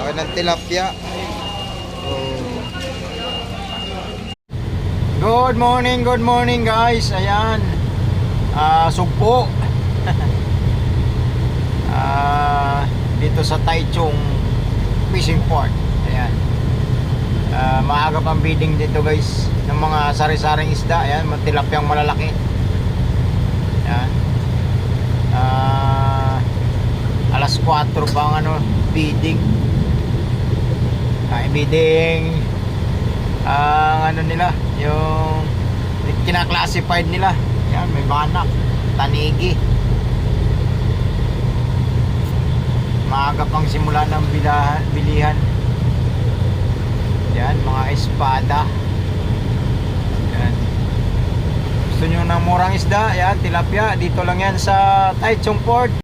Laki ng tilapia. Oh. Good morning guys. Ayan. Sugpo. Dito sa Taichung Fishing Port. Ayan. Maaga pang bidding dito guys ng mga sari-saring isda. Ayan, tilapyang malalaki. Ayan. Alas 4 pang bidding. Bidding ang nila, yung kina-classified nila. Ayan, may banak, tanigi. Maaga pang simula ng bilihan. Yan, mga espada. Yan. Gusto nyo ng murang isda? Yan, tilapia. Dito lang yan sa Taichung Port.